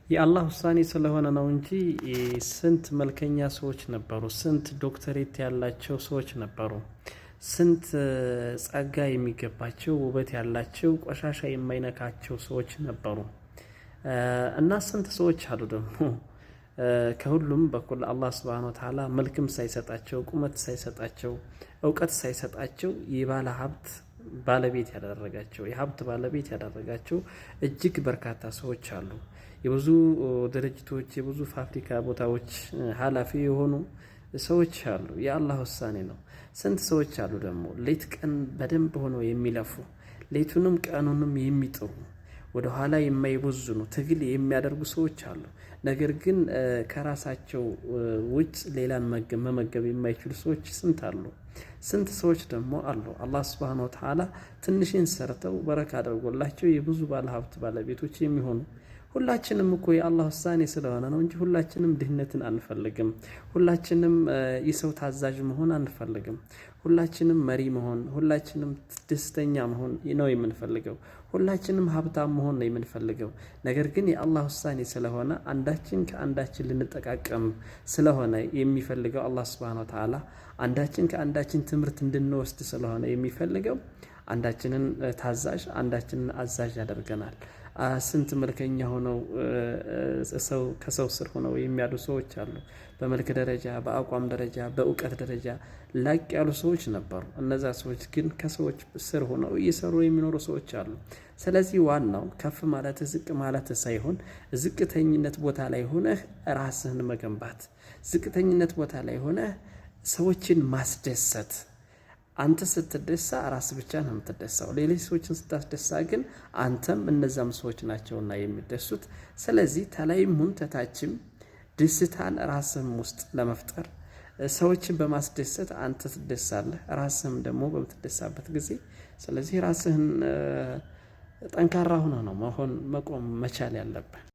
የአላህ ውሳኔ ስለሆነ ነው እንጂ ስንት መልከኛ ሰዎች ነበሩ፣ ስንት ዶክተሬት ያላቸው ሰዎች ነበሩ፣ ስንት ጸጋ የሚገባቸው ውበት ያላቸው ቆሻሻ የማይነካቸው ሰዎች ነበሩ። እና ስንት ሰዎች አሉ ደግሞ ከሁሉም በኩል አላህ ሱብሓነሁ ወተዓላ መልክም ሳይሰጣቸው ቁመት ሳይሰጣቸው እውቀት ሳይሰጣቸው የባለ ሀብት ባለቤት ያደረጋቸው የሀብት ባለቤት ያደረጋቸው እጅግ በርካታ ሰዎች አሉ። የብዙ ድርጅቶች የብዙ ፋብሪካ ቦታዎች ኃላፊ የሆኑ ሰዎች አሉ። የአላህ ውሳኔ ነው። ስንት ሰዎች አሉ ደግሞ ሌት ቀን በደንብ ሆነው የሚለፉ ሌቱንም ቀኑንም የሚጥሩ ወደ ኋላ የማይቦዝኑ ትግል የሚያደርጉ ሰዎች አሉ። ነገር ግን ከራሳቸው ውጭ ሌላን መመገብ የማይችሉ ሰዎች ስንት አሉ። ስንት ሰዎች ደግሞ አሉ አላህ ሱብሓነሁ ወተዓላ ትንሽን ሰርተው በረካ አድርጎላቸው የብዙ ባለሀብት ባለቤቶች የሚሆኑ። ሁላችንም እኮ የአላህ ውሳኔ ስለሆነ ነው እንጂ ሁላችንም ድህነትን አንፈልግም። ሁላችንም የሰው ታዛዥ መሆን አንፈልግም። ሁላችንም መሪ መሆን፣ ሁላችንም ደስተኛ መሆን ነው የምንፈልገው። ሁላችንም ሀብታም መሆን ነው የምንፈልገው። ነገር ግን የአላህ ውሳኔ ስለሆነ አንዳችን ከአንዳችን ልንጠቃቀም ስለሆነ የሚፈልገው አላህ ሱብሓነሁ ወተዓላ አንዳችን ከአንዳችን ትምህርት እንድንወስድ ስለሆነ የሚፈልገው አንዳችንን ታዛዥ አንዳችንን አዛዥ ያደርገናል። ስንት መልከኛ ሆነው ሰው ከሰው ስር ሆነው የሚያሉ ሰዎች አሉ። በመልክ ደረጃ፣ በአቋም ደረጃ፣ በእውቀት ደረጃ ላቅ ያሉ ሰዎች ነበሩ። እነዛ ሰዎች ግን ከሰዎች ስር ሆነው እየሰሩ የሚኖሩ ሰዎች አሉ። ስለዚህ ዋናው ከፍ ማለት ዝቅ ማለት ሳይሆን ዝቅተኝነት ቦታ ላይ ሆነህ ራስህን መገንባት፣ ዝቅተኝነት ቦታ ላይ ሆነህ ሰዎችን ማስደሰት። አንተ ስትደሳ ራስ ብቻ ነው የምትደሳው። ሌሎች ሰዎችን ስታስደሳ ግን አንተም እነዛም ሰዎች ናቸውና የሚደሱት። ስለዚህ ተላይም ሁን ተታችም ደስታን ራስህም ውስጥ ለመፍጠር ሰዎችን በማስደሰት አንተ ትደሳለህ፣ ራስህም ደግሞ በምትደሳበት ጊዜ ስለዚህ ራስህን ጠንካራ ሆነህ ነው መቆም መቻል ያለብህ።